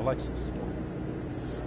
Alexis.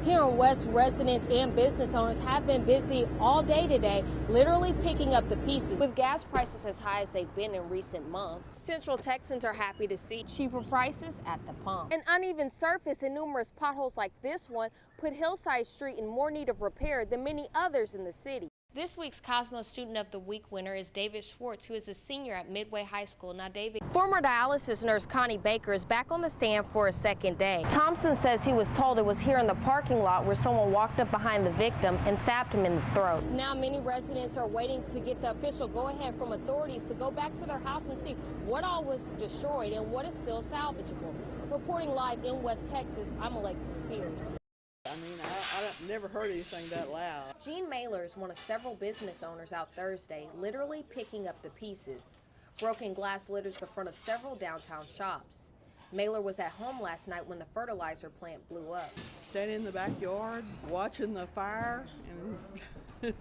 Here in West, residents and business owners have been busy all day today, literally picking up the pieces. With gas prices as high as they've been in recent months, Central Texans are happy to see cheaper prices at the pump. An uneven surface and numerous potholes like this one put Hillside Street in more need of repair than many others in the city. This week's Cosmos Student of the Week winner is David Schwartz, who is a senior at Midway High School. Now, David, former dialysis nurse Connie Baker is back on the stand for a second day. Thompson says he was told it was here in the parking lot where someone walked up behind the victim and stabbed him in the throat. Now, many residents are waiting to get the official go-ahead from authorities to go back to their house and see what all was destroyed and what is still salvageable. Reporting live in West Texas, I'm Alexis Spears. I mean, I've never heard anything that loud. Gene Mailer is one of several business owners out Thursday, literally picking up the pieces. Broken glass litters the front of several downtown shops. Mailer was at home last night when the fertilizer plant blew up. Standing in the backyard, watching the fire, and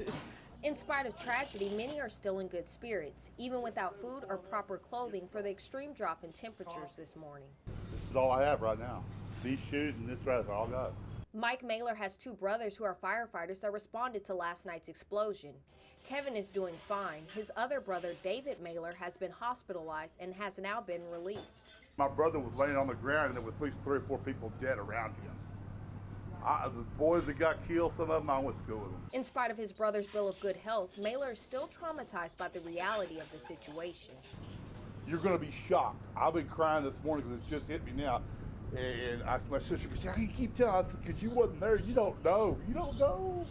In spite of tragedy, many are still in good spirits, even without food or proper clothing for the extreme drop in temperatures this morning. This is all I have right now. These shoes and this dress are all I got. Mike Mailer has two brothers who are firefighters that responded to last night's explosion. Kevin is doing fine. His other brother, David Mailer, has been hospitalized and has now been released. My brother was laying on the ground and there was at least 3 or 4 people dead around him. The boys that got killed, some of them, I went to school with them. In spite of his brother's bill of good health, Mailer is still traumatized by the reality of the situation. You're going to be shocked. I've been crying this morning because it's just hit me now. And my sister goes, I keep telling her, I said, because you wasn't there, you don't know. You don't know.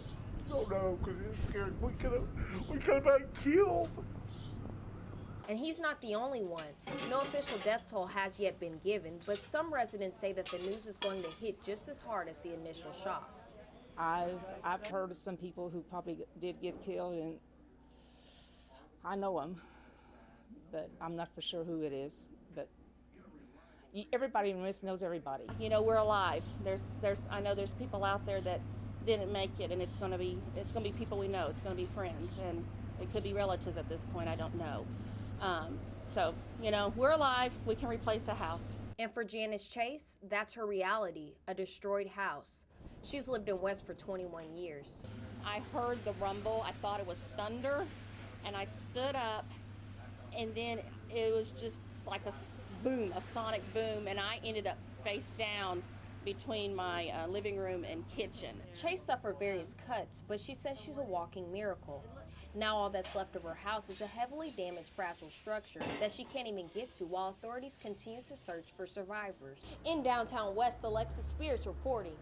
You don't know, because it's scary. We could have been killed. And he's not the only one. No official death toll has yet been given, but some residents say that the news is going to hit just as hard as the initial shock. I've heard of some people who probably did get killed, and I know them, but I'm not for sure who it is. But everybody in this knows everybody. You know, we're alive. I know there's people out there that didn't make it, and it's gonna be people we know. It's gonna be friends, and it could be relatives at this point. I don't know. So you know, we're alive. We can replace a house. And for Janice Chase, that's her reality: a destroyed house. She's lived in West for 21 years. I heard the rumble. I thought it was thunder, and I stood up, and then it was just like a boom, a sonic boom, and I ended up face down between my living room and kitchen. Chase suffered various cuts, but she says she's a walking miracle. Now all that's left of her house is a heavily damaged, fragile structure that she can't even get to while authorities continue to search for survivors. In downtown West, Alexis Spears reporting.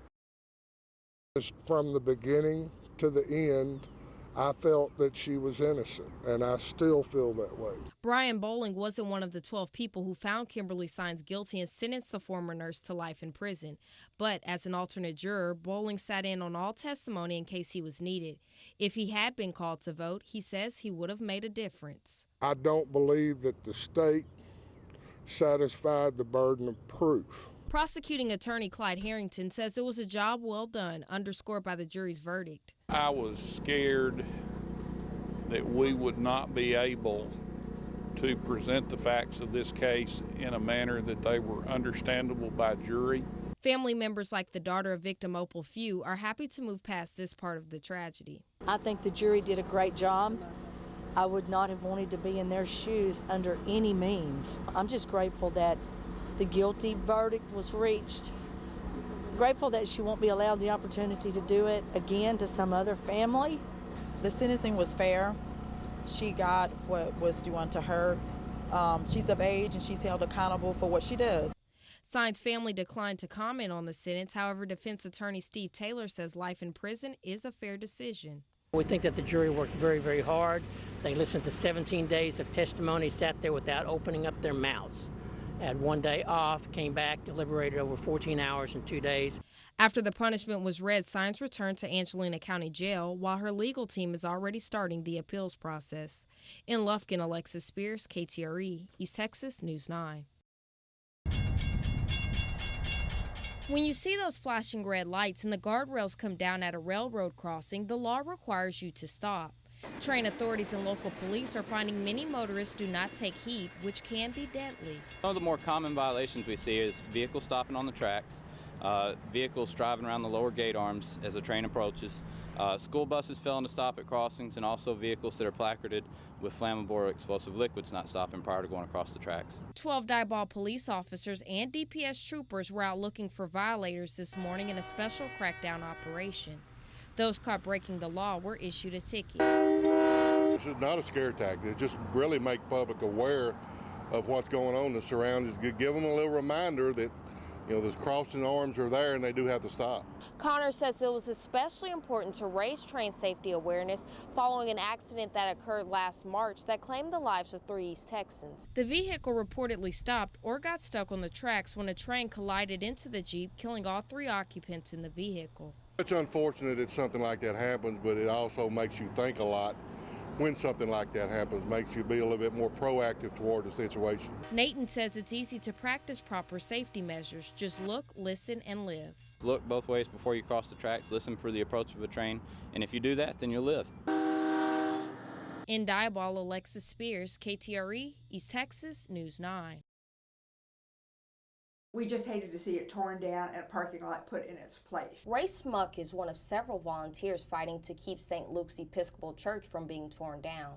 From the beginning to the end, I felt that she was innocent, and I still feel that way. Brian Bowling wasn't one of the 12 people who found Kimberly Sines guilty and sentenced the former nurse to life in prison. But as an alternate juror, Bowling sat in on all testimony in case he was needed. If he had been called to vote, he says he would have made a difference. I don't believe that the state satisfied the burden of proof. Prosecuting attorney Clyde Harrington says it was a job well done, underscored by the jury's verdict. I was scared that we would not be able to present the facts of this case in a manner that they were understandable by jury. Family members like the daughter of victim Opal Few are happy to move past this part of the tragedy. I think the jury did a great job. I would not have wanted to be in their shoes under any means. I'm just grateful that the guilty verdict was reached. Grateful that she won't be allowed the opportunity to do it again to some other family. The sentencing was fair. She got what was due unto her. She's of age and she's held accountable for what she does. Sines' family declined to comment on the sentence. However, defense attorney Steve Taylor says life in prison is a fair decision. We think that the jury worked very, very hard. They listened to 17 days of testimony, sat there without opening up their mouths. Had one day off, came back, deliberated over 14 hours in 2 days. After the punishment was read, Sines returned to Angelina County Jail while her legal team is already starting the appeals process. In Lufkin, Alexis Spears, KTRE, East Texas News 9. When you see those flashing red lights and the guardrails come down at a railroad crossing, the law requires you to stop. Train authorities and local police are finding many motorists do not take heed, which can be deadly. One of the more common violations we see is vehicles stopping on the tracks, vehicles driving around the lower gate arms as the train approaches, school buses failing to stop at crossings, and also vehicles that are placarded with flammable or explosive liquids not stopping prior to going across the tracks. 12 Diboll police officers and DPS troopers were out looking for violators this morning in a special crackdown operation. Those caught breaking the law were issued a ticket. This is not a scare tactic. It just really make public aware of what's going on in the surroundings. Give them a little reminder that, you know, the crossing arms are there and they do have to stop. Connor says it was especially important to raise train safety awareness following an accident that occurred last March that claimed the lives of 3 East Texans. The vehicle reportedly stopped or got stuck on the tracks when a train collided into the Jeep, killing all 3 occupants in the vehicle. It's unfortunate that something like that happens, but it also makes you think a lot. When something like that happens, makes you be a little bit more proactive toward the situation. Nathan says it's easy to practice proper safety measures. Just look, listen, and live. Look both ways before you cross the tracks, listen for the approach of a train, and if you do that, then you'll live. In Diboll, Alexis Spears, KTRE, East Texas, News 9. We just hated to see it torn down and a parking lot put in its place. Ray Smuck is one of several volunteers fighting to keep St. Luke's Episcopal Church from being torn down.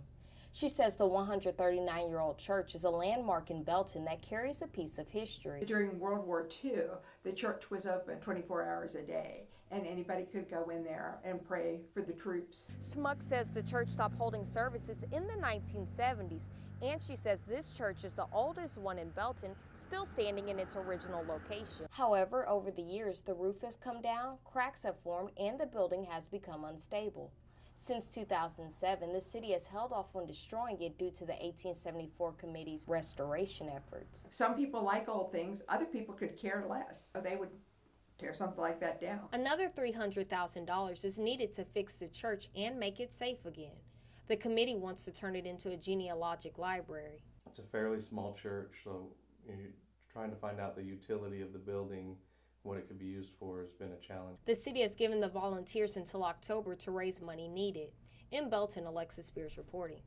She says the 139-year-old church is a landmark in Belton that carries a piece of history. During World War II, the church was open 24 hours a day, and anybody could go in there and pray for the troops. Smuck says the church stopped holding services in the 1970s, and she says this church is the oldest one in Belton, still standing in its original location. However, over the years, the roof has come down, cracks have formed, and the building has become unstable. Since 2007, the city has held off on destroying it due to the 1874 committee's restoration efforts. Some people like old things, other people could care less, so they would tear something like that down. Another $300,000 is needed to fix the church and make it safe again. The committee wants to turn it into a genealogic library. It's a fairly small church, so trying to find out the utility of the building, what it could be used for, has been a challenge. The city has given the volunteers until October to raise money needed. In Belton, Alexis Spears reporting.